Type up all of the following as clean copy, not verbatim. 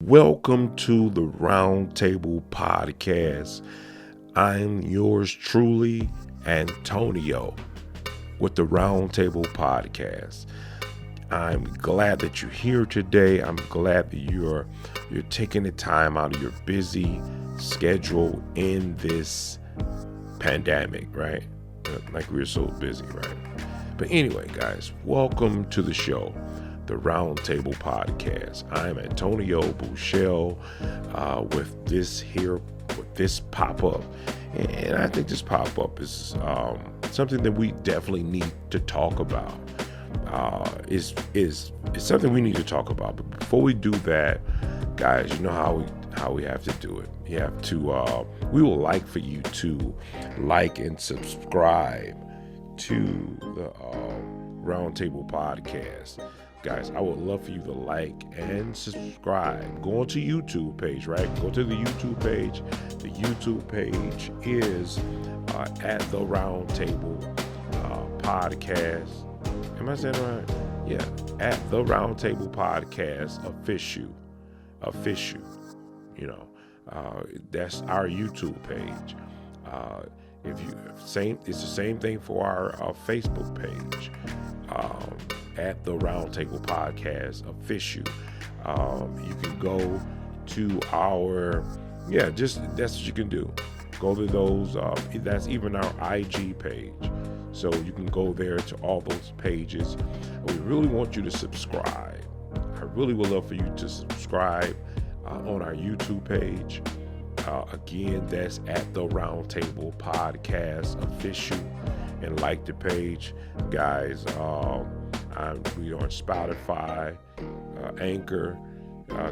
Welcome to the Roundtable Podcast. I'm yours truly, Antonio, with the Roundtable Podcast. I'm glad that you're here today. I'm glad that you're taking the time out of your busy schedule in this pandemic, right? Like we're so busy, right? But anyway, guys, welcome to the show, the Roundtable Podcast. I'm Antonio Bouchel with this pop-up. And I think this pop-up is something that we definitely need to talk about. Is something we need to talk about. But before we do that, guys, you know how we have to do it. You have to. We would like for you to like and subscribe to the Roundtable Podcast. Guys, I would love for you to like and subscribe. Go onto YouTube page, right? Go to the YouTube page. The YouTube page is at the Roundtable Podcast. Am I saying it right? Yeah, at the Roundtable Podcast official. That's our YouTube page. It's the same thing for our Facebook page. At the Roundtable Podcast official. You can go to our that's what you can do. Go to those. That's even our IG page. So you can go there to all those pages. We really want you to subscribe. I really would love for you to subscribe on our YouTube page. Again, that's at the Roundtable Podcast official, and like the page, guys. We are on Spotify, Anchor.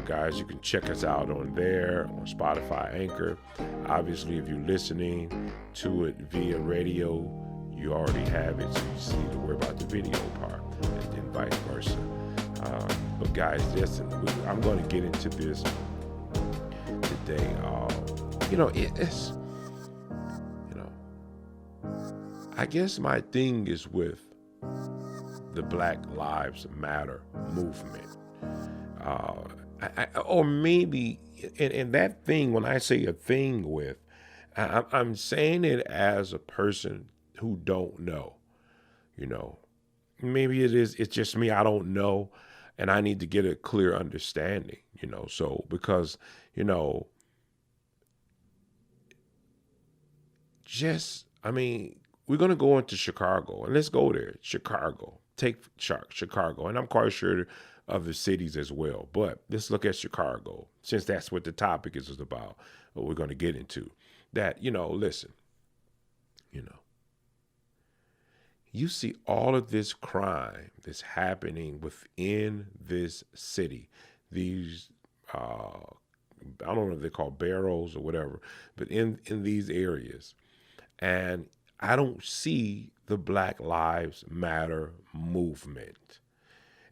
Guys, you can check us out on there, on Spotify, Anchor. Obviously, if you're listening to it via radio, you already have it, so you just need to worry about the video part, and then vice versa. But guys, listen, I'm going to get into this today. I guess my thing is with the Black Lives Matter movement. Or maybe, and that thing, when I say a thing with, I'm saying it as a person who don't know. Maybe it's just me, I don't know, and I need to get a clear understanding, so because, we're going to go into Chicago, and let's go there. Chicago. Take Chicago, and I'm quite sure other cities as well. But let's look at Chicago, since that's what the topic is about, what we're going to get into. That, listen, you see all of this crime that's happening within this city. These, I don't know if they're called barrels or whatever, but in these areas. And I don't see the Black Lives Matter movement.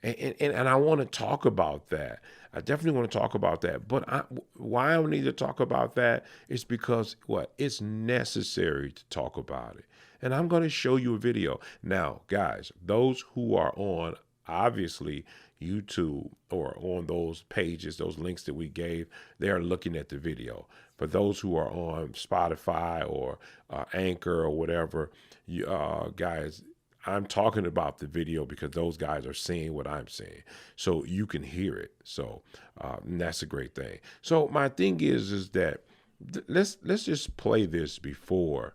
And I want to talk about that. I definitely want to talk about that. But why I need to talk about that is because, it's necessary to talk about it. And I'm going to show you a video. Now, guys, those who are on, obviously, YouTube or on those pages, those links that we gave, they are looking at the video. For those who are on Spotify or Anchor or whatever, guys, I'm talking about the video because those guys are seeing what I'm saying, so you can hear it. So and that's a great thing. So my thing is that let's just play this before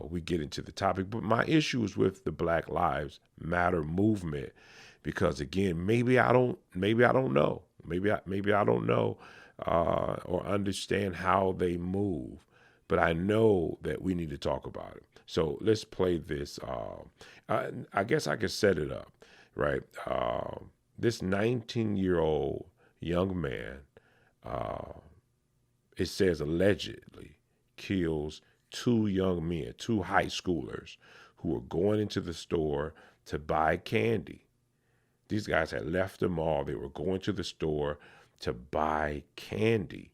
we get into the topic. But my issue is with the Black Lives Matter movement, because again, maybe I don't know, maybe I don't know or understand how they move, but I know that we need to talk about it. So let's play this. I guess I could set it up, right? This 19-year-old young man, it says allegedly, kills two young men, two high schoolers who were going into the store to buy candy. These guys had left the mall. They were going to the store to buy candy.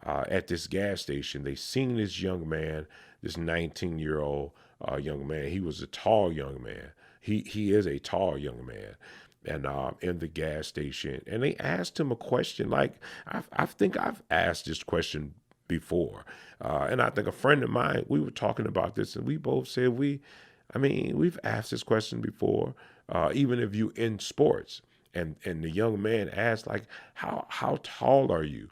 At this gas station, they seen this young man, this 19-year-old young man. He was a tall young man. He is a tall young man. and in the gas station, and they asked him a question. Like I think I've asked this question before, and I think a friend of mine, we were talking about this, and we both said we've asked this question before, even if you in sports, and the young man asked like, how tall are you?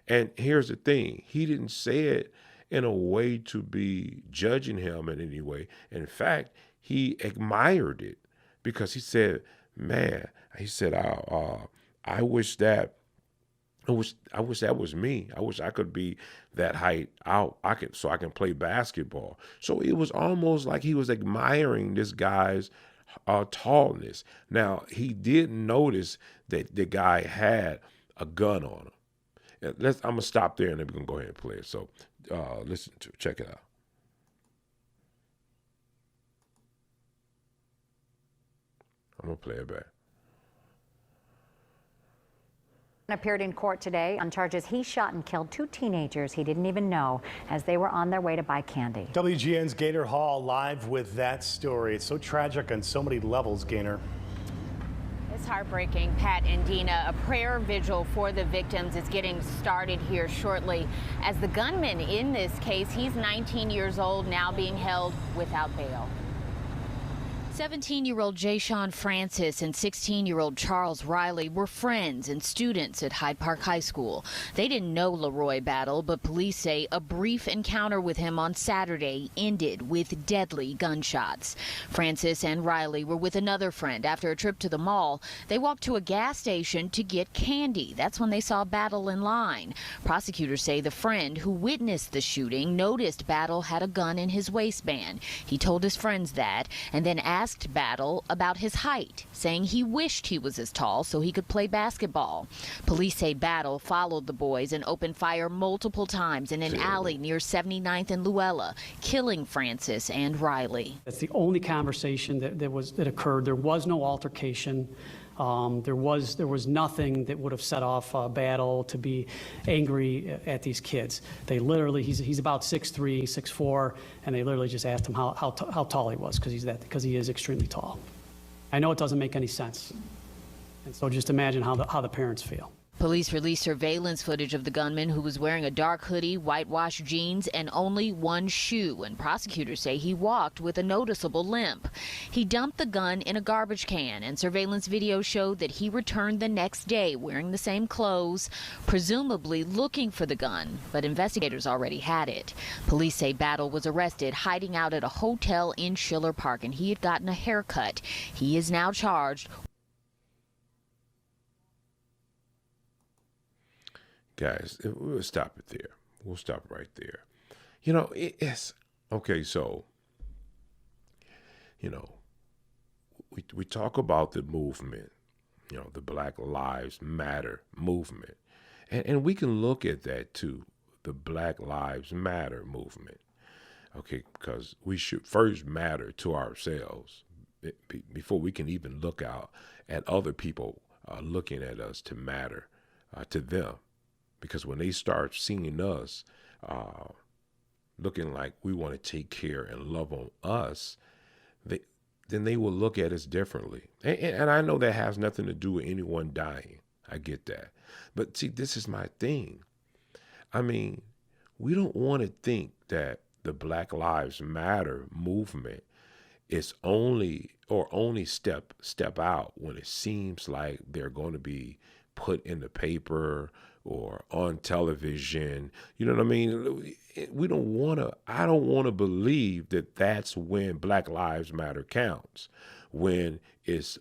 And here's the thing, he didn't say it in a way to be judging him in any way. In fact, he admired it because he said, man, he said, I wish that I wish that was me. I wish I could be that height out. I can play basketball. So it was almost like he was admiring this guy's tallness. Now he did notice that the guy had a gun on him. I'm gonna stop there and then we're gonna go ahead and play it. So listen to it. Check it out. I'm gonna play it back. Appeared in court today on charges he shot and killed 2 teenagers he didn't even know as they were on their way to buy candy. WGN's Gaynor Hall live with that story. It's so tragic on so many levels, Gaynor. It's heartbreaking, Pat and Dina. A prayer vigil for the victims is getting started here shortly. As the gunman in this case, he's 19 years old, now being held without bail. 17-year-old Jayshawn Francis and 16-year-old Charles Riley were friends and students at Hyde Park High School. They didn't know Laroy Battle, but police say a brief encounter with him on Saturday ended with deadly gunshots. Francis and Riley were with another friend after a trip to the mall. They walked to a gas station to get candy. That's when they saw Battle in line. Prosecutors say the friend who witnessed the shooting noticed Battle had a gun in his waistband. He told his friends that and then asked Battle about his height, saying he wished he was as tall so he could play basketball. Police say Battle followed the boys and opened fire multiple times in an alley near 79th and Luella, killing Francis and Riley. That's the only conversation that occurred. There was no altercation. There was nothing that would have set off a Battle to be angry at these kids. They literally, he's about 6'3", 6'4", and they literally just asked him how tall he was because he is extremely tall. I know it doesn't make any sense, and so just imagine how the parents feel. Police released surveillance footage of the gunman, who was wearing a dark hoodie, whitewashed jeans, and only one shoe, and prosecutors say he walked with a noticeable limp. He dumped the gun in a garbage can, and surveillance video showed that he returned the next day wearing the same clothes, presumably looking for the gun, but investigators already had it. Police say Battle was arrested hiding out at a hotel in Schiller Park, and he had gotten a haircut. He is now charged. Guys, we'll stop it there. We'll stop right there. You know, it's okay. So, you know, we talk about the movement, you know, the Black Lives Matter movement, and we can look at that too, the Black Lives Matter movement. Okay, because we should first matter to ourselves before we can even look out at other people looking at us to matter to them. Because when they start seeing us looking like we want to take care and love on us, then they will look at us differently. And I know that has nothing to do with anyone dying. I get that. But see, this is my thing. I mean, we don't want to think that the Black Lives Matter movement is only step out when it seems like they're going to be put in the paper or on television. You know what I mean? We don't want to, I don't want to believe that that's when Black Lives Matter counts, when it's,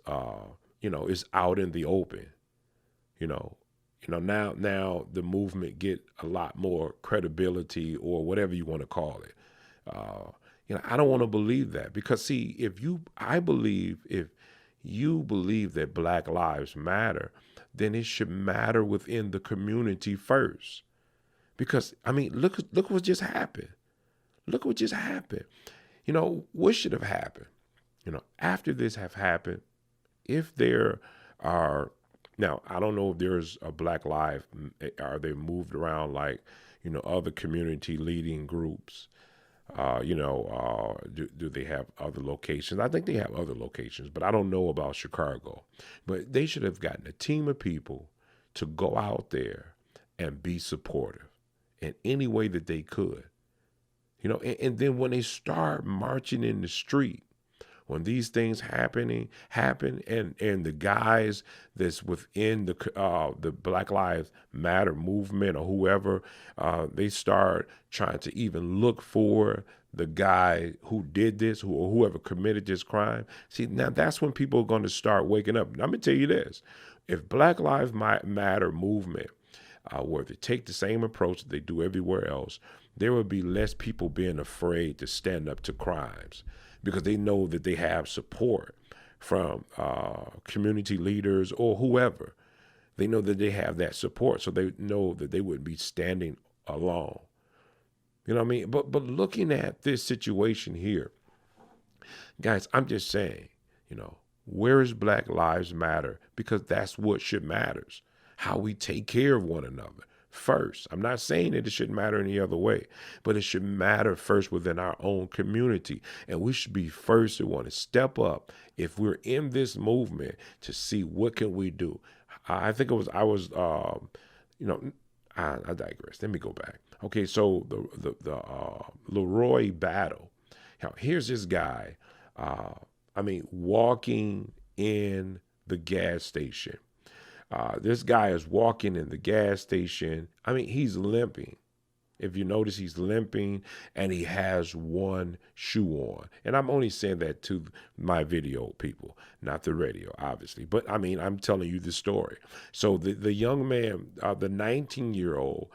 it's out in the open, now the movement get a lot more credibility or whatever you want to call it. I don't want to believe that because see, if you believe that Black Lives Matter, then it should matter within the community first. Because, I mean, look what just happened. Look what just happened. What should have happened? After this have happened, if there are, now, I don't know if there's a Black Lives, are they moved around like, other community leading groups? Do they have other locations? I think they have other locations, but I don't know about Chicago. But they should have gotten a team of people to go out there and be supportive in any way that they could. And then when they start marching in the street, when these things happen, and the guys that's within the Black Lives Matter movement or whoever, they start trying to even look for the guy who did this, or whoever committed this crime. See, now that's when people are going to start waking up. And I'm going to tell you this: if Black Lives Matter movement were to take the same approach that they do everywhere else, there would be less people being afraid to stand up to crimes, because they know that they have support from community leaders or whoever. They know that they have that support, so they know that they wouldn't be standing alone. You know what I mean? But looking at this situation here, guys, I'm just saying, where is Black Lives Matter? Because that's what should matters. How we take care of one another first. I'm not saying that it shouldn't matter any other way, but it should matter first within our own community. And we should be first to want to step up if we're in this movement to see what can we do. I digress. Let me go back. Okay, so the Laroy battle. Now, here's this guy, walking in the gas station. This guy is walking in the gas station. He's limping. If you notice, he's limping, and he has one shoe on. And I'm only saying that to my video people, not the radio, obviously. But I'm telling you the story. So the young man, the 19-year-old,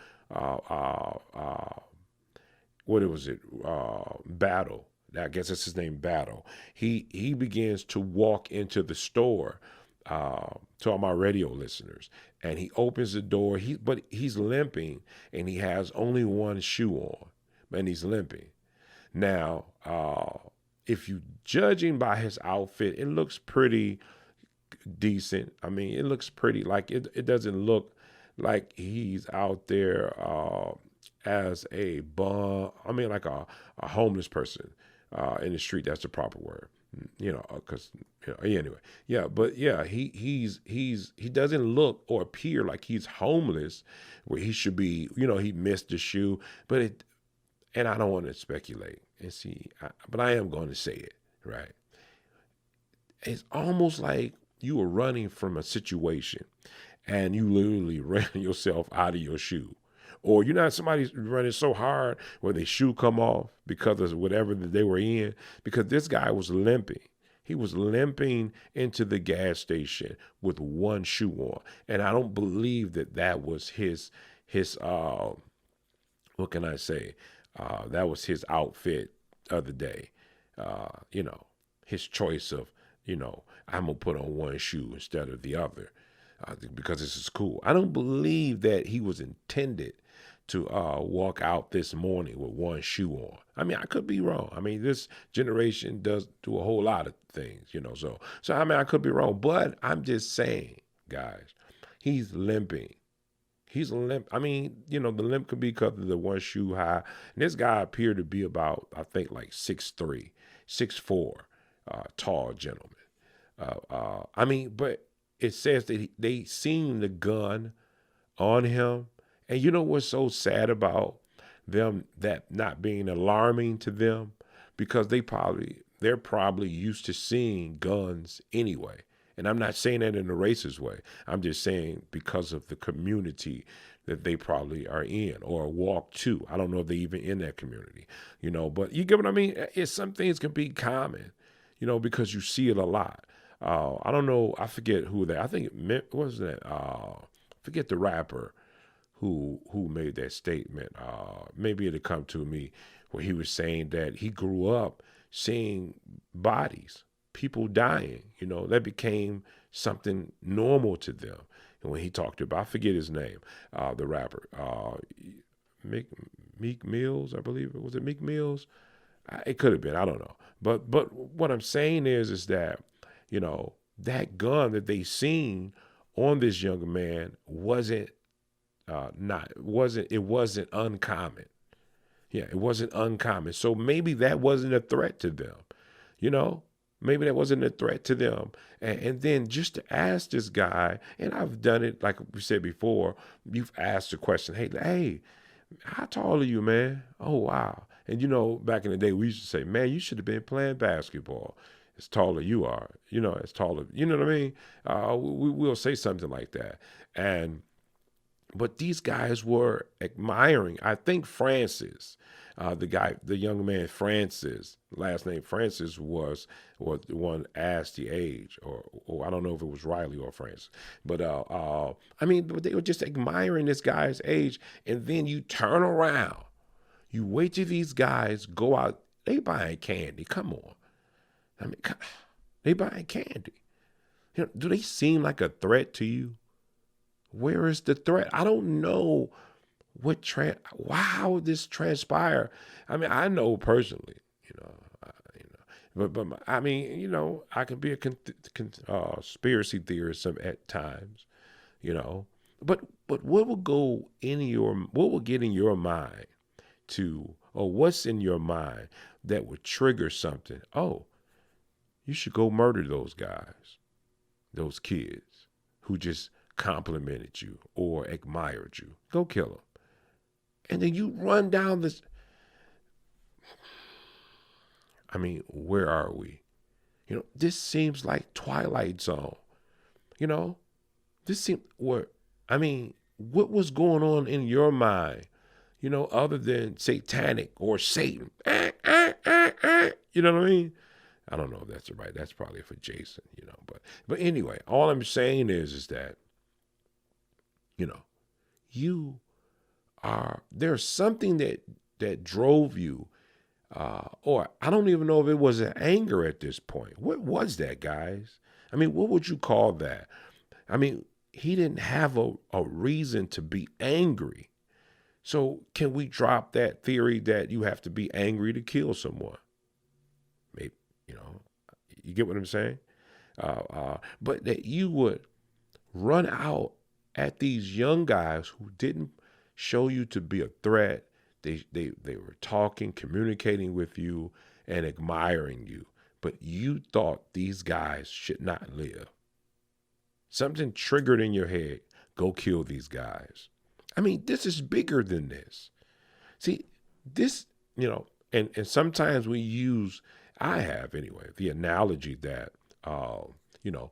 Battle. I guess that's his name, Battle. He begins to walk into the store. To all my radio listeners, and he opens the door. But he's limping, and he has only one shoe on, and he's limping. Now, if you judging by his outfit, it looks pretty decent. It looks pretty, like it doesn't look like he's out there as a bum. Like a homeless person in the street. That's the proper word. Anyway, he doesn't look or appear like he's homeless, where he should be. He missed the shoe, and I don't want to speculate and see, but I am going to say it, right? It's almost like you were running from a situation, and you literally ran yourself out of your shoe. Or somebody's running so hard where their shoe come off because of whatever that they were in. Because this guy was limping. He was limping into the gas station with one shoe on. And I don't believe that was his what can I say? That was his outfit of the day. His choice of, I'm going to put on one shoe instead of the other because this is cool. I don't believe that he was intended to walk out this morning with one shoe on. I could be wrong. This generation does do a whole lot of things, So I could be wrong, but I'm just saying, guys, he's limping. He's limp. The limp could be because of the one shoe high. And this guy appeared to be about, I think, like 6'3", 6'4", tall gentleman. But it says that they seen the gun on him. And you know what's so sad about them, that not being alarming to them? Because they're probably used to seeing guns anyway. And I'm not saying that in a racist way. I'm just saying because of the community that they probably are in or walk to. I don't know if they're even in that community, but you get what I mean? Some things can be common, because you see it a lot. I don't know. I forget who that, I think it was that, forget the rapper who made that statement. Maybe it'll come to me, where he was saying that he grew up seeing bodies, people dying. That became something normal to them. And when he talked about, I forget his name, the rapper, Meek Mills, I believe it was. It Meek Mills? It could have been. I don't know. But what I'm saying is that that gun that they seen on this young man wasn't uncommon. Yeah, it wasn't uncommon. So maybe that wasn't a threat to them, you know? Maybe that wasn't a threat to them. And then just to ask this guy, and I've done it, like we said before, you've asked the question, hey, how tall are you, man? Oh, wow. And, you know, back in the day, we used to say, man, you should have been playing basketball. As taller you are, you know, as taller, you know what I mean? We'll say something like that. But these guys were admiring. I think Francis, the young man Francis, last name Francis, was the one asked the age, or I don't know if it was Riley or Francis, but I mean, they were just admiring this guy's age, and then you turn around, you wait till these guys go out, they buying candy. Come on, I mean, they buying candy. You know, do they seem like a threat to you? Where is the threat? I don't know how this transpired. I mean, I know personally, but I mean, you know, I can be a conspiracy theorist at times, you know. But what will get in your mind or what's in your mind that would trigger something? Oh, you should go murder those guys, those kids who just complimented you or admired you. Go kill them. And then you run down this. I mean, where are we? You know, this seems like Twilight Zone. You know, what was going on in your mind, you know, other than satanic or Satan? You know what I mean? I don't know if that's right. That's probably for Jason, you know. But anyway, all I'm saying is that, you know, there's something that drove you, or I don't even know if it was an anger at this point. What was that, guys? I mean, what would you call that? I mean, he didn't have a reason to be angry. So can we drop that theory that you have to be angry to kill someone? Maybe, you know, you get what I'm saying? But that you would run out at these young guys who didn't show you to be a threat. They were talking, communicating with you, and admiring you. But you thought these guys should not live. Something triggered in your head. Go kill these guys. I mean, this is bigger than this. See, this, you know, and sometimes I have anyway, the analogy that, you know,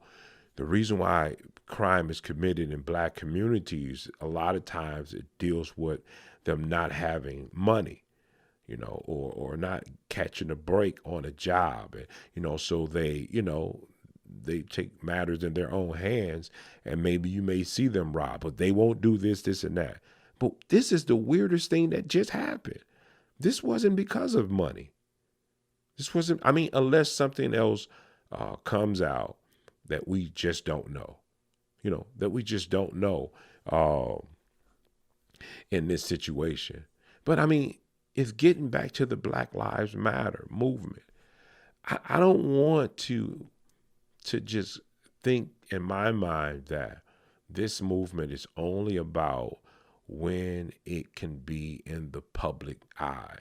the reason why crime is committed in black communities, a lot of times it deals with them not having money, you know, or not catching a break on a job. And, you know, so they take matters in their own hands, and maybe you may see them rob, but they won't do this, and that. But this is the weirdest thing that just happened. This wasn't because of money. Unless something else comes out that we just don't know, you know, in this situation. But I mean, it's getting back to the Black Lives Matter movement. I don't want to just think in my mind that this movement is only about when it can be in the public eye,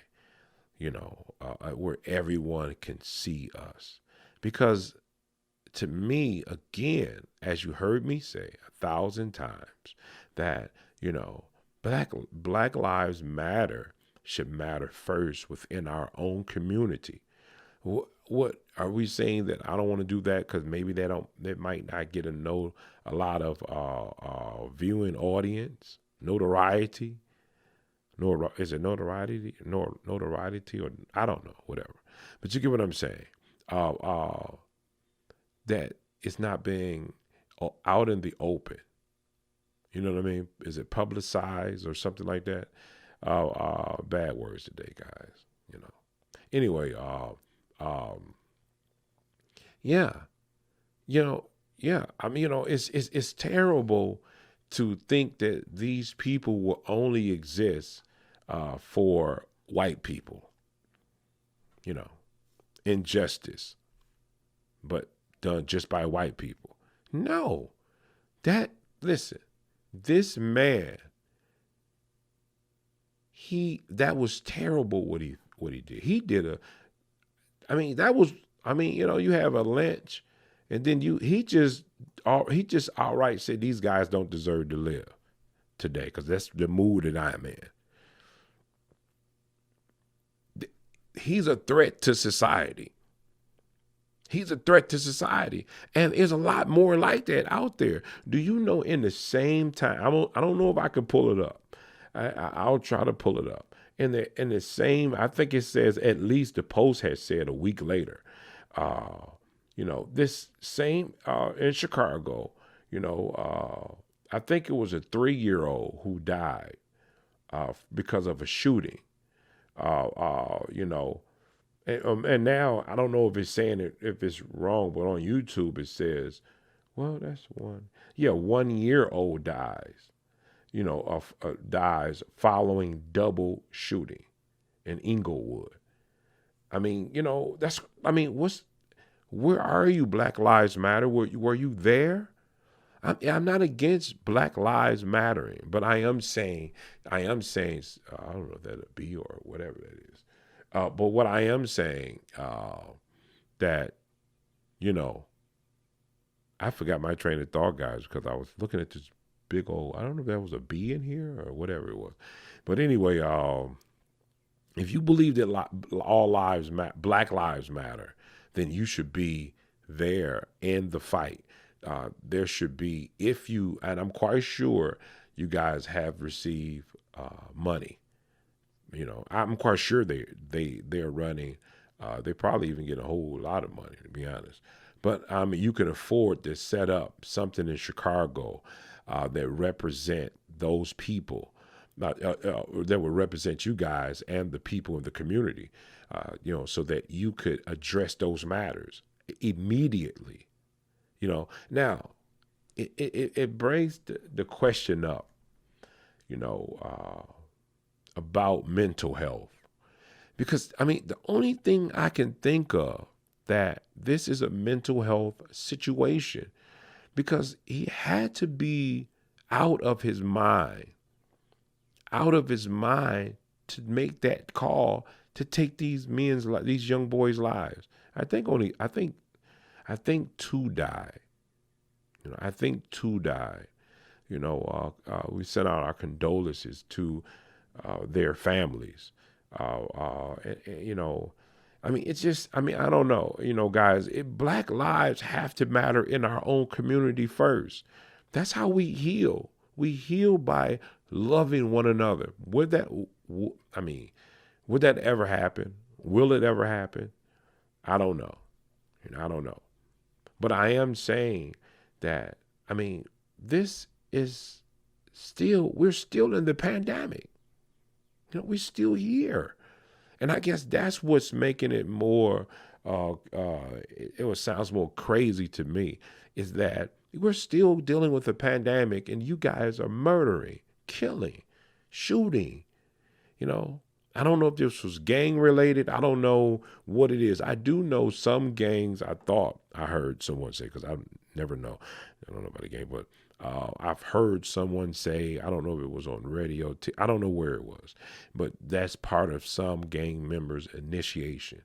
you know, where everyone can see us. Because to me, again, as you heard me say 1,000 times, that, you know, Black Lives Matter should matter first within our own community. What are we saying that I don't want to do that because maybe they might not get a lot of viewing audience, notoriety? Is it notoriety? Notoriety, or I don't know, whatever. But you get what I'm saying. That it's not being out in the open. You know what I mean? Is it publicized or something like that? Bad words today, guys. You know. Anyway, yeah. You know, yeah. I mean, you know, it's terrible to think that these people will only exist for white people. You know, injustice, but done just by white people. No, listen, this man, that was terrible what he did. He did that was, you have a lynch, and then he just outright said these guys don't deserve to live today, because that's the mood that I'm in. He's a threat to society. He's a threat to society. And there's a lot more like that out there. Do you know, in the same time, I don't know if I can pull it up. I'll try to pull it up. In the same, I think it says, at least the Post has said a week later, this same, in Chicago, I think it was a 3-year-old who died because of a shooting. And now I don't know if it's saying it, if it's wrong, but on YouTube it says, well, that's 1-year-old dies, dies following double shooting in Inglewood. Where are you, Black Lives Matter? Were you there? I'm not against Black Lives Mattering, but I am saying, I don't know if that'll be or whatever that is. But what I am saying, that, I forgot my train of thought, guys, because I was looking at this big old, I don't know if that was a bee in here or whatever it was. But anyway, if you believe that Black Lives Matter, then you should be there in the fight. There should be, and I'm quite sure you guys have received money. I'm quite sure they're running. They probably even get a whole lot of money, to be honest. But you can afford to set up something in Chicago that represent those people, that would represent you guys and the people in the community, so that you could address those matters immediately. Now it brings the question up, about mental health, because the only thing I can think of that this is a mental health situation, because he had to be out of his mind to make that call to take these young boys' lives. I think 2 died. I think 2 died. We sent out our condolences to their families. It's just, I don't know, guys, Black lives have to matter in our own community first. That's how we heal. We heal by loving one another. Would that ever happen? Will it ever happen? I don't know. I don't know. But I am saying that, this is we're still in the pandemic. We're still here. And I guess that's what's making it more, it sounds more crazy to me, is that we're still dealing with a pandemic and you guys are murdering, killing, shooting. I don't know if this was gang related. I don't know what it is. I do know some gangs, I heard someone say, because I never know. I don't know about the gang, but I've heard someone say, I don't know if it was on radio, I don't know where it was, but that's part of some gang members' initiation,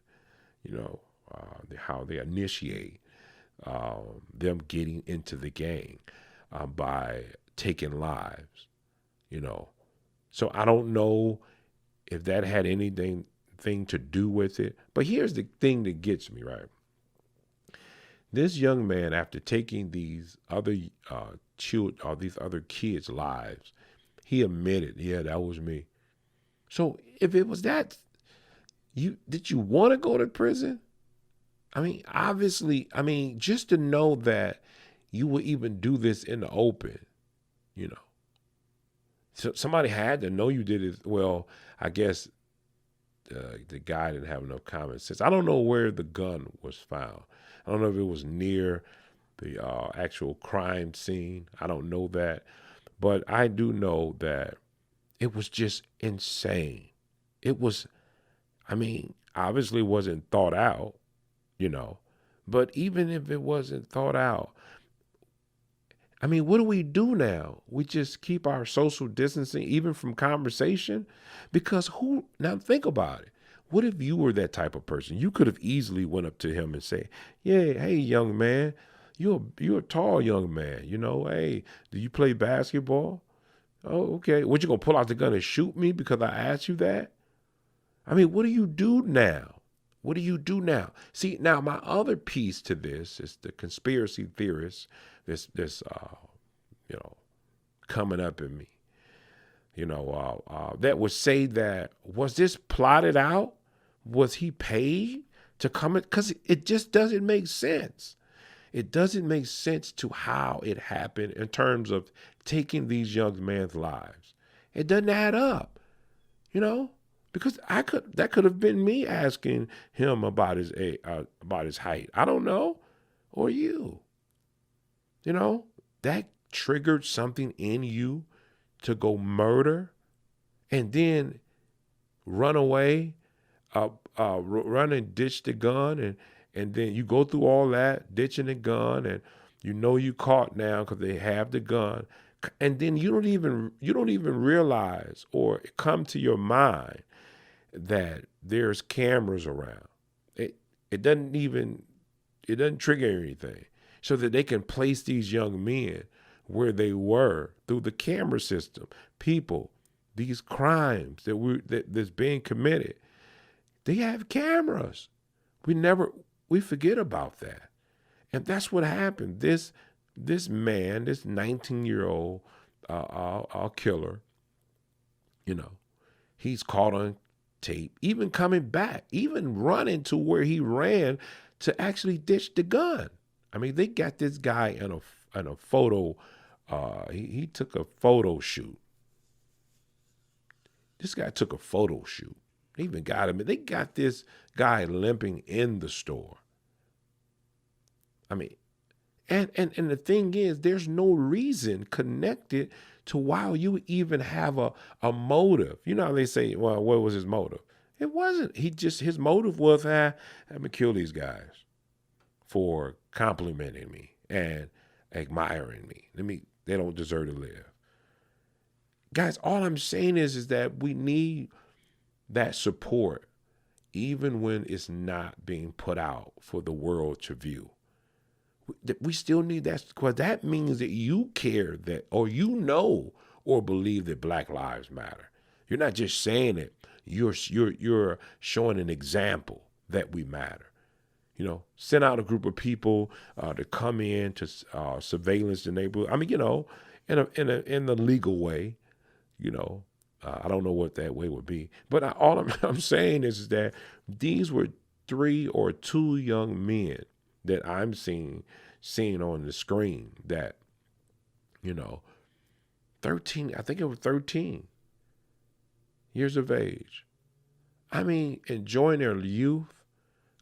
how they initiate them getting into the gang by taking lives, So I don't know if that had anything to do with it. But here's the thing that gets me, right? This young man, after taking these other children or these other kids' lives, he admitted, yeah, that was me. So if it was that, did you want to go to prison? Obviously, just to know that you would even do this in the open, So somebody had to know you did it. Well, I guess the guy didn't have enough common sense. I don't know where the gun was found. I don't know if it was near the actual crime scene. I don't know that. But I do know that it was just insane. It was, obviously wasn't thought out, But even if it wasn't thought out, I mean, what do we do now? We just keep our social distancing even from conversation? Because now think about it. What if you were that type of person? You could have easily went up to him and say, yeah, hey, young man, you're a tall young man. Hey, do you play basketball? Oh, okay. What, you gonna pull out the gun and shoot me because I asked you that? I mean, what do you do now? What do you do now? See, now my other piece to this is the conspiracy theorists, this coming up in me, that would say that, was this plotted out? Was he paid to come in? Because it just doesn't make sense. It doesn't make sense to how it happened in terms of taking these young men's lives. It doesn't add up, because that could have been me asking him about his height. I don't know, or you. That triggered something in you to go murder, and then run away, run and ditch the gun, and then you go through all that ditching the gun, and you caught now because they have the gun, and then you don't even realize or come to your mind that there's cameras around. It doesn't trigger anything, so that they can place these young men where they were through the camera system. People, these crimes that's being committed, they have cameras. We forget about that. And that's what happened. This man, this 19-year-old killer, he's caught on tape, even coming back, even running to where he ran to actually ditch the gun. I mean, they got this guy in a photo. He took a photo shoot. This guy took a photo shoot. They even got him. They got this guy limping in the store. I mean, and the thing is, there's no reason connected to why you even have a motive. How they say, well, what was his motive? It wasn't. His motive was, I'm gonna kill these guys for complimenting me and admiring me. They don't deserve to live. Guys, all I'm saying is that we need that support, even when it's not being put out for the world to view. We still need that, because that means that you care that, or or believe that Black Lives Matter. You're not just saying it. You're showing an example that we matter. Send out a group of people to come in to surveillance the neighborhood. I mean, in the legal way. I don't know what that way would be, but all I'm saying is that these were 3 or 2 young men that I'm seeing on the screen that, 13, I think it was 13 years of age. I mean, enjoying their youth,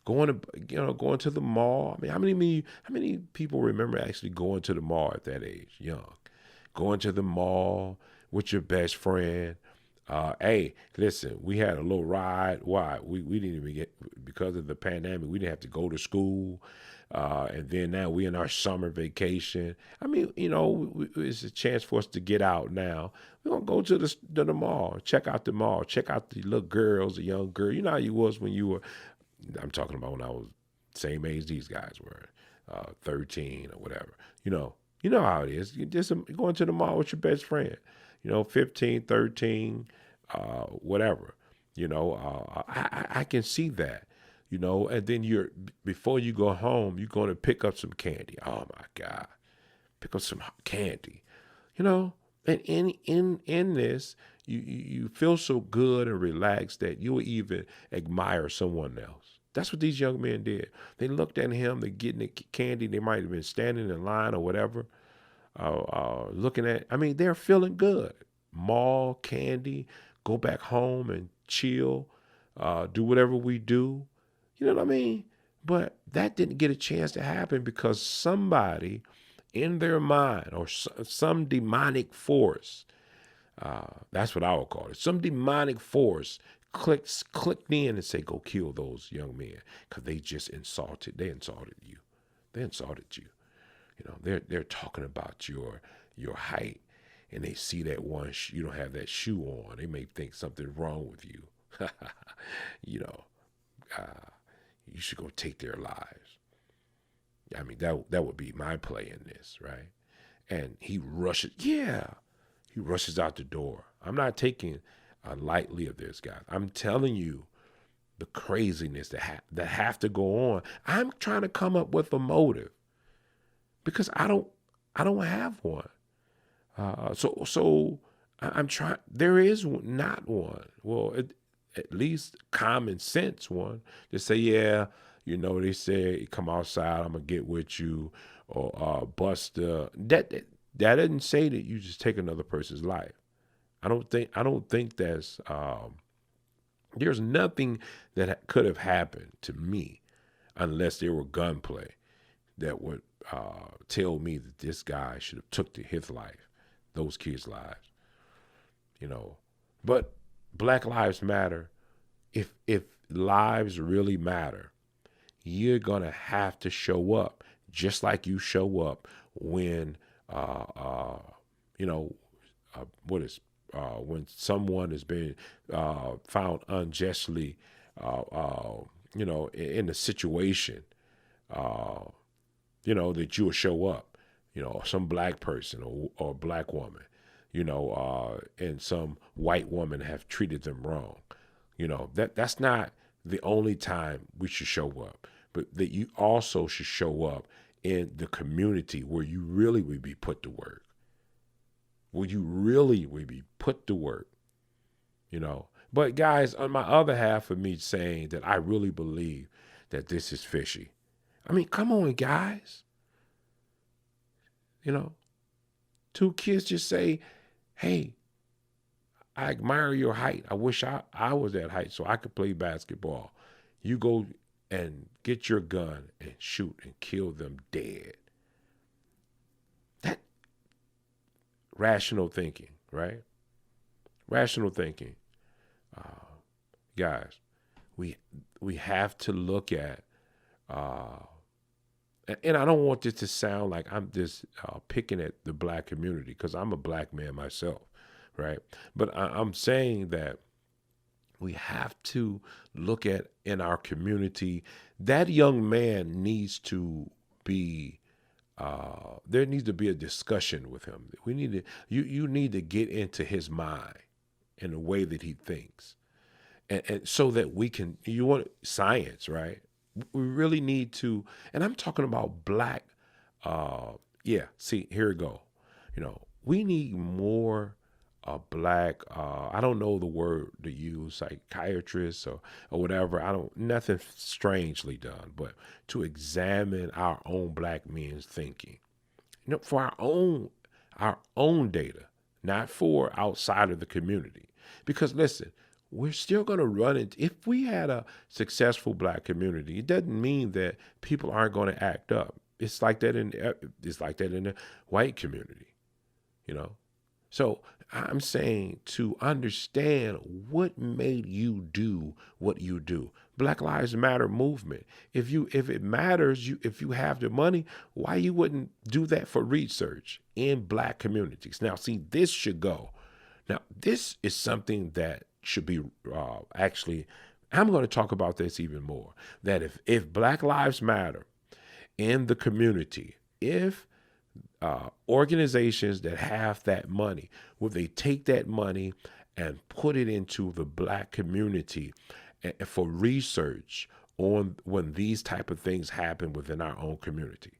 going to the mall. I mean, how many people remember actually going to the mall at that age, young, going to the mall with your best friend? Hey, listen, we had a little ride. Why? We didn't even get, because of the pandemic, we didn't have to go to school. And then now we're in our summer vacation. I mean, it's a chance for us to get out now. We're going to go to the mall, check out the mall, check out the little girls, the young girl. You know how you was when you were, I'm talking about when I was same age these guys were, 13 or whatever. You know how it is. You just going to the mall with your best friend, 15, 13, whatever. I can see that. And then before you go home, you're going to pick up some candy. Oh my God, pick up some candy, and in this, you feel so good and relaxed that you'll even admire someone else. That's what these young men did. They looked at him, they're getting the candy. They might have been standing in line or whatever, looking at, they're feeling good. Mall, candy, go back home and chill, do whatever we do. You know what I mean? But that didn't get a chance to happen because somebody in their mind, or some demonic force, that's what I would call it, some demonic force clicked in and say, go kill those young men because they insulted you. They insulted you. they're talking about your height, and they see that you don't have that shoe on. They may think something's wrong with you. you know, you should go take their lives. I mean, that would be my play in this, right? And he rushes out the door. I'm not taking lightly of this, guys. I'm telling you the craziness that have to go on. I'm trying to come up with a motive because I don't have one. So I'm trying. There is not one. Well, at least common sense one to say, yeah, they say come outside, I'm gonna get with you, or bust. That doesn't say that you just take another person's life. I don't think that's. There's nothing that could have happened to me unless there were gunplay that would tell me that this guy should have took his life, those kids' lives. But Black Lives Matter. If lives really matter, you're gonna have to show up, just like you show up when when someone has been found unjustly, in a situation, that you will show up, some black person or black woman, and some white woman have treated them wrong. That's not the only time we should show up, but that you also should show up in the community where you really would be put to work. Where you really would be put to work, But guys, on my other half of me saying that I really believe that this is fishy. I mean, come on, guys. Two kids just say, hey, I admire your height. I wish I was that height so I could play basketball. You go and get your gun and shoot and kill them dead. That rational thinking, right? Rational thinking. Guys, we have to look at, and I don't want this to sound like I'm just picking at the black community, because I'm a black man myself. Right. But I'm saying that we have to look at in our community, that young man needs to be, there needs to be a discussion with him. You need to get into his mind and the way that he thinks. And so that we can, you want science, right? We really need to, and I'm talking about black, see, here we go. We need more black, I don't know the word to use, psychiatrists or whatever. Nothing strangely done, but to examine our own black men's thinking, for our own data, not for outside of the community. Because listen, we're still going to run into, if we had a successful black community, it doesn't mean that people aren't going to act up. It's like that in the white community, So I'm saying to understand what made you do what you do. Black Lives Matter movement. If it matters, if you have the money, why you wouldn't do that for research in black communities? Now, see, this should go. Now, this is something that should be actually, I'm going to talk about this even more, that if Black Lives Matter in the community, if organizations that have that money, will they take that money and put it into the black community for research on when these type of things happen within our own community?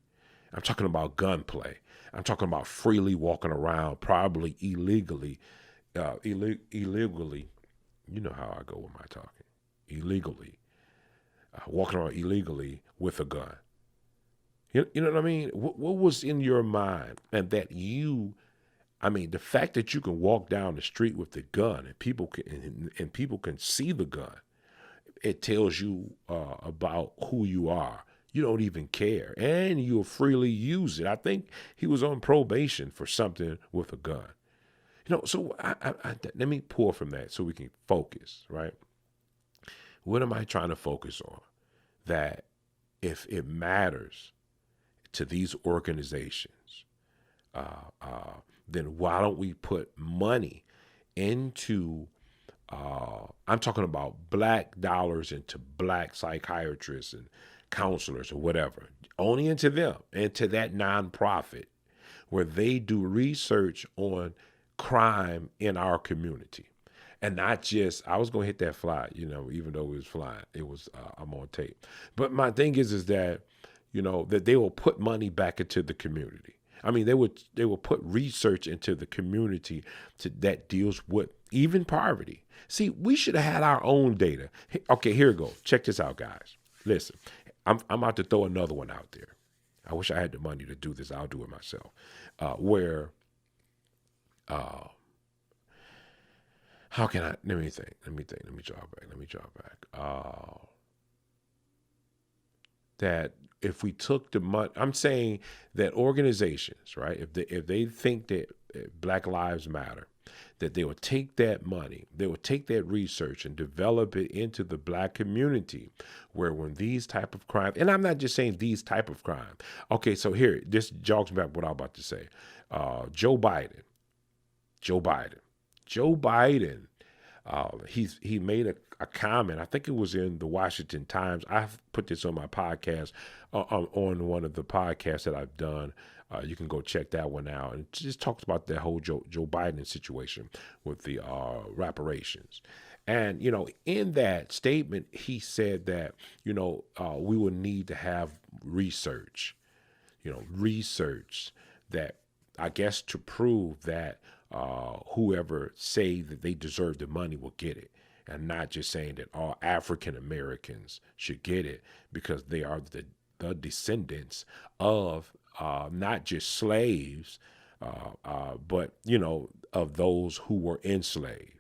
I'm talking about gunplay. I'm talking about freely walking around, probably illegally. You know how I go with my talking. Illegally. Walking around illegally with a gun. You know what I mean? What was in your mind? And that the fact that you can walk down the street with the gun and people can see the gun, it tells you about who you are. You don't even care, and you'll freely use it. I think he was on probation for something with a gun. So let me pull from that so we can focus, right? What am I trying to focus on? That if it matters, to these organizations, then why don't we put money into, I'm talking about black dollars into black psychiatrists and counselors or whatever, only into them, into that nonprofit where they do research on crime in our community. And not just, I was going to hit that fly, even though it was flying, I'm on tape. But my thing is that, that they will put money back into the community. I mean, they will put research into the community that deals with even poverty. See, we should have had our own data. Okay, here we go. Check this out, guys. Listen, I'm about to throw another one out there. I wish I had the money to do this. I'll do it myself. How can I, let me think. Let me draw back. That if we took the money, I'm saying that organizations, right, if they think that Black Lives Matter, that they would take that money, they would take that research and develop it into the black community, where when these type of crimes, and I'm not just saying these type of crime. Okay, so here, this jogs back what I'm about to say. Joe Biden, he made a comment. I think it was in the Washington Times. I've put this on my podcast, on one of the podcasts that I've done. You can go check that one out. And it just talks about the whole Joe Biden situation with the reparations. And, in that statement, he said that, we will need to have research that, I guess, to prove that whoever say that they deserve the money will get it, and not just saying that all African Americans should get it because they are the descendants of not just slaves, but of those who were enslaved.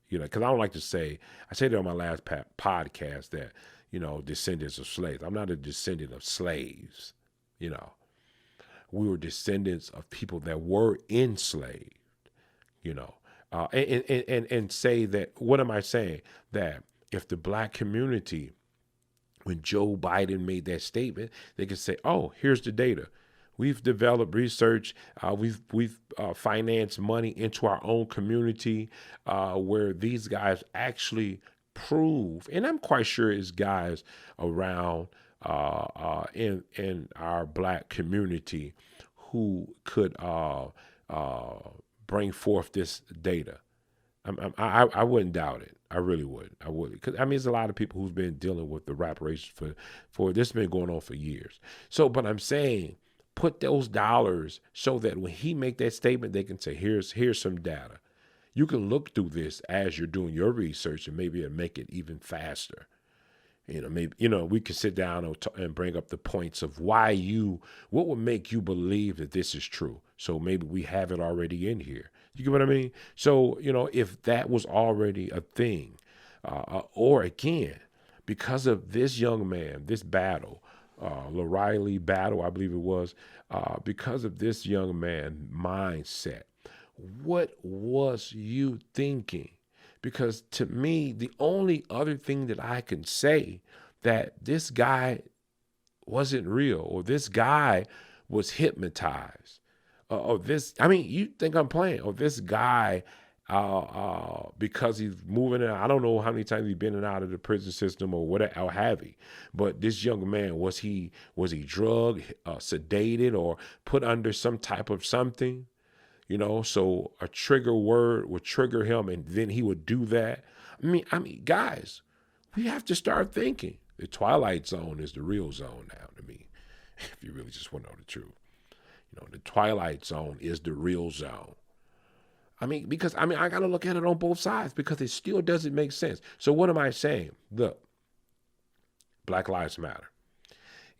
Because I don't like to say, I said it on my last podcast that descendants of slaves. I'm not a descendant of slaves. We were descendants of people that were enslaved. And say that, what am I saying? That if the black community, when Joe Biden made that statement, they could say, oh, here's the data. We've developed research. We've financed money into our own community where these guys actually prove, and I'm quite sure it's guys around in our black community who could bring forth this data. I wouldn't doubt it. I really wouldn't. I wouldn't. Because, there's a lot of people who's been dealing with the reparations for this has been going on for years. So, but I'm saying, put those dollars so that when he make that statement, they can say, here's some data. You can look through this as you're doing your research, and maybe it'll make it even faster. Maybe, we could sit down and bring up the points of what would make you believe that this is true. So maybe we have it already in here. You get what I mean? So, if that was already a thing, or again, because of this young man, this battle, Laroy battle, I believe it was, because of this young man mindset, what was you thinking? Because to me, the only other thing that I can say that this guy wasn't real, or this guy was hypnotized, or this, you think I'm playing, or this guy, because he's moving in, I don't know how many times he's been in and out of the prison system or whatever, or have he, but this young man, was he drugged, sedated, or put under some type of something? So a trigger word would trigger him, and then he would do that. Guys, we have to start thinking. The Twilight Zone is the real zone now to me, if you really just want to know the truth. The Twilight Zone is the real zone. Because I got to look at it on both sides, because it still doesn't make sense. So what am I saying? Look, Black Lives Matter.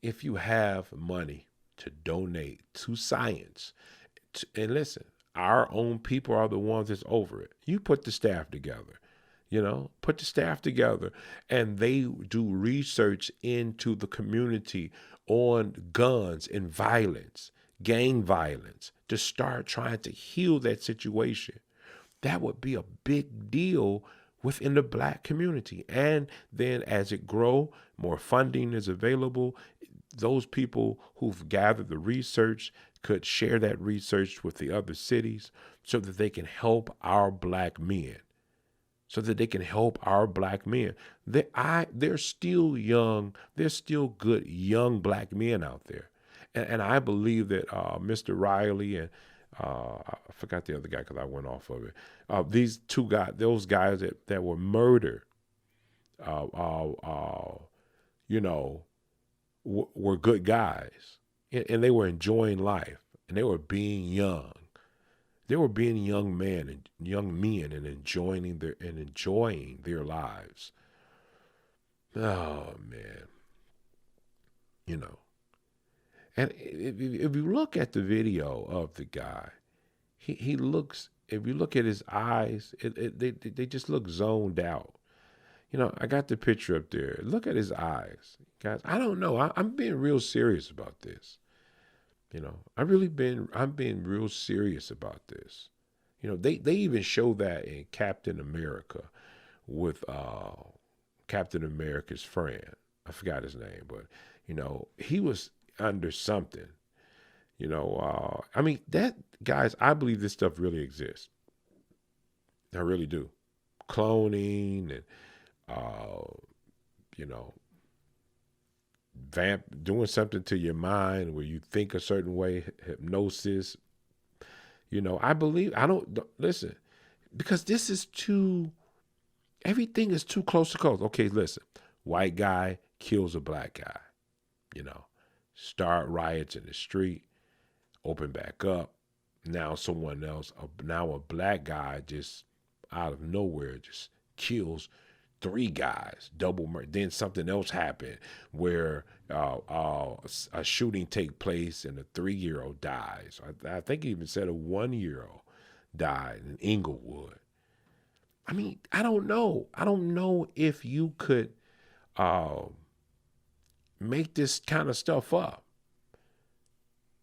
If you have money to donate to science, and listen, our own people are the ones that's over it. You put the staff together, and they do research into the community on guns and violence, gang violence, to start trying to heal that situation. That would be a big deal within the black community. And then as it grow, more funding is available, those people who've gathered the research could share that research with the other cities so that they can help our black men. So that they can help our black men. They're still young. There's still good young black men out there. And I believe that Mr. Riley and I forgot the other guy because I went off of it. These two guys, those guys that were murdered, you know, were good guys. And they were enjoying life. And they were being young. They were being young men and enjoying their lives. Oh man, you know. And if you look at the video of the guy, he looks. If you look at his eyes, they just look zoned out. You know, I got the picture up there. Look at his eyes, guys. I don't know. I'm being real serious about this. You know, I'm being real serious about this. You know, they even show that in Captain America with Captain America's friend. I forgot his name, but you know, he was under something. You know, I mean that guys, I believe this stuff really exists. I really do. Cloning and you know, doing something to your mind where you think a certain way, hypnosis. You know, I don't listen, because this is everything is too close to close. Okay, listen, white guy kills a black guy, you know, start riots in the street, open back up. Now someone else, now a black guy just out of nowhere just kills 3 guys, double murder. Then something else happened where a shooting take place and a 3-year-old dies. I think he even said a 1-year-old died in Inglewood. I mean, I don't know. I don't know if you could make this kind of stuff up.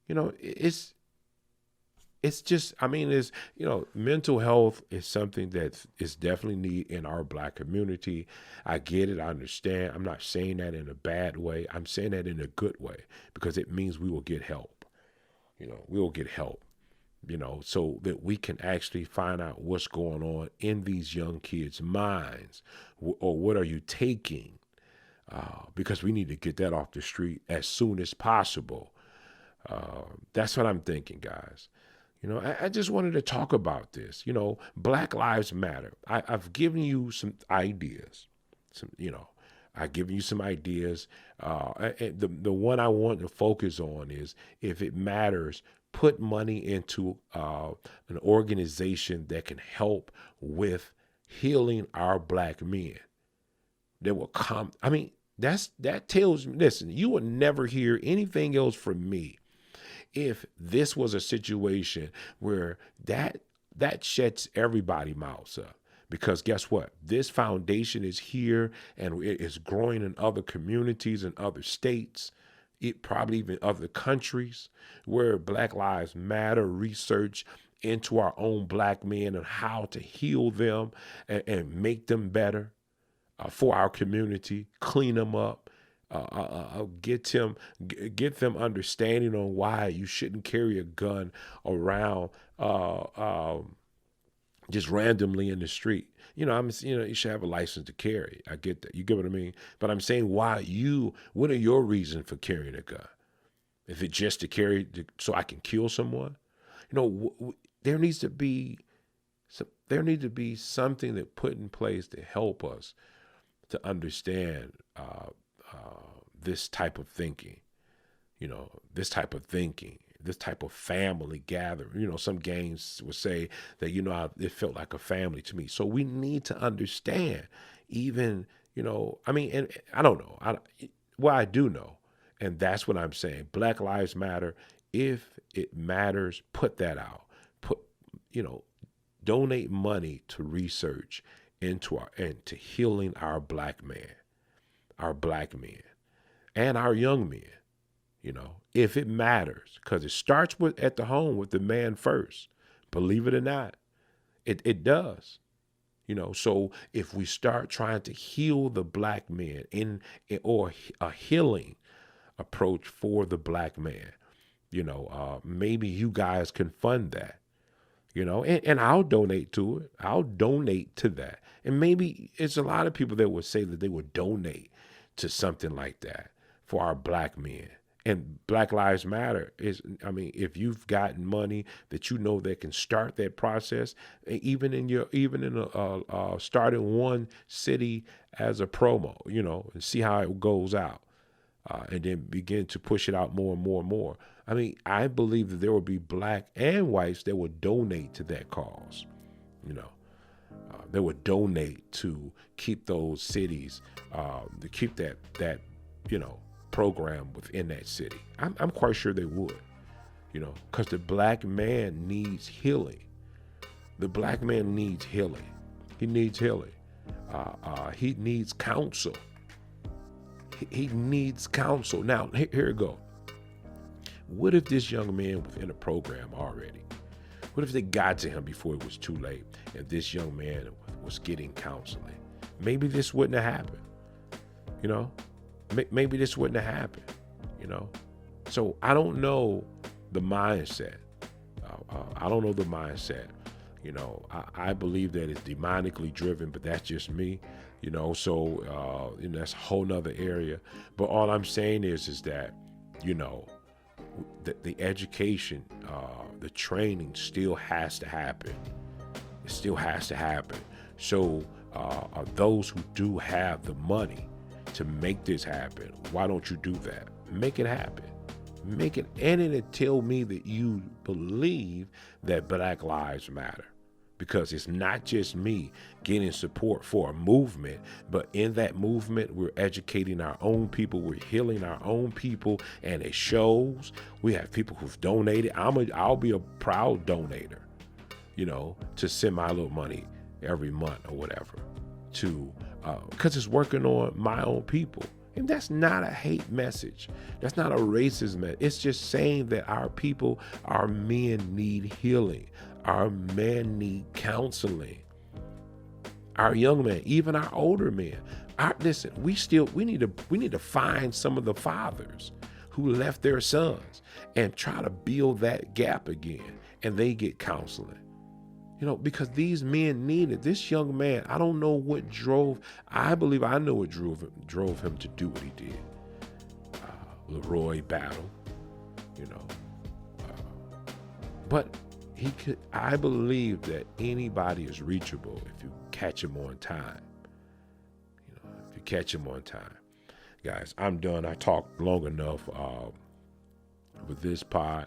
You know, it's just, I mean, you know, mental health is something that is definitely needed in our black community. I get it. I understand. I'm not saying that in a bad way. I'm saying that in a good way, because it means we will get help. You know, we will get help, you know, so that we can actually find out what's going on in these young kids' minds, or what are you taking? Because we need to get that off the street as soon as possible. That's what I'm thinking, guys. You know, I just wanted to talk about this. You know, Black Lives Matter. I've given you some ideas. I've given you some ideas. And the one I want to focus on is, if it matters, put money into an organization that can help with healing our black men. That will come. I mean, that tells me, listen, you will never hear anything else from me if this was a situation where that shuts everybody's mouths up. Because guess what? This foundation is here, and it is growing in other communities and other states, probably even other countries, where Black Lives Matter research into our own black men and how to heal them and make them better for our community, clean them up. Get them understanding on why you shouldn't carry a gun around just randomly in the street. You know, you should have a license to carry. I get that. You get what I mean? But I'm saying, what are your reasons for carrying a gun? If it's just to carry so I can kill someone? You know, there needs to be something that put in place to help us to understand this type of thinking, this type of family gathering. You know, some gangs would say that, it felt like a family to me. So we need to understand, even, I mean, and I don't know. I do know, and that's what I'm saying. Black Lives Matter. If it matters, put that out. Donate money to research into healing our black men, and our young men, if it matters, because it starts at the home with the man first. Believe it or not, it does. So if we start trying to heal the black men or a healing approach for the black man. Maybe you guys can fund that, and I'll donate to it. I'll donate to that. And maybe it's a lot of people that would say that they would donate to something like that for our black men. And Black Lives Matter if you've gotten money that that can start that process, even in starting one city as a promo, and see how it goes out, and then begin to push it out more and more and more. I believe that there will be black and whites that will donate to that cause. They would donate to keep those cities, to keep that program within that city. I'm quite sure they would, because the black man needs healing. The black man needs healing. He needs healing. He needs counsel. He needs counsel. Now, here we go. What if this young man was in a program already? What if they got to him before it was too late and this young man was getting counseling? Maybe this wouldn't have happened. Maybe this wouldn't have happened. So I don't know the mindset. I don't know the mindset. I believe that it's demonically driven, but that's just me. So that's a whole nother area. But all I'm saying is that, the education, the training still has to happen. It still has to happen. So those who do have the money to make this happen, why don't you do that? Make it happen. Make it, and it tell me that you believe that Black Lives Matter. Because it's not just me getting support for a movement, but in that movement, we're educating our own people, we're healing our own people, and it shows. We have people who've donated. I'll be a proud donator, to send my little money every month or whatever, because it's working on my own people. And that's not a hate message. That's not a racist message. It's just saying that our people, our men need healing. Our men need counseling. Our young men, even our older men. Listen, we need to find some of the fathers who left their sons and try to build that gap again, and they get counseling. Because these men need it. This young man, I don't know what drove. I believe I know what drove him to do what he did. Laroy battle, but he could. I believe that anybody is reachable if you catch him on time. If you catch him on time, guys. I'm done. I talked long enough with this pod.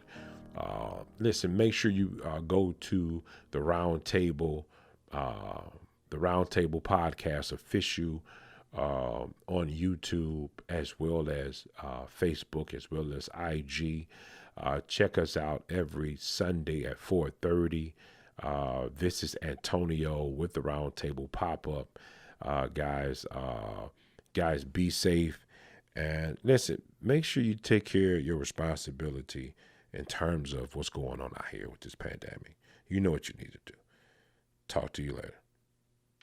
Listen, make sure you go to the Roundtable podcast official on YouTube, as well as Facebook, as well as IG. Check us out every Sunday at 4:30. This is Antonio with the Roundtable pop-up. Guys, be safe. And listen, make sure you take care of your responsibility in terms of what's going on out here with this pandemic. You know what you need to do. Talk to you later.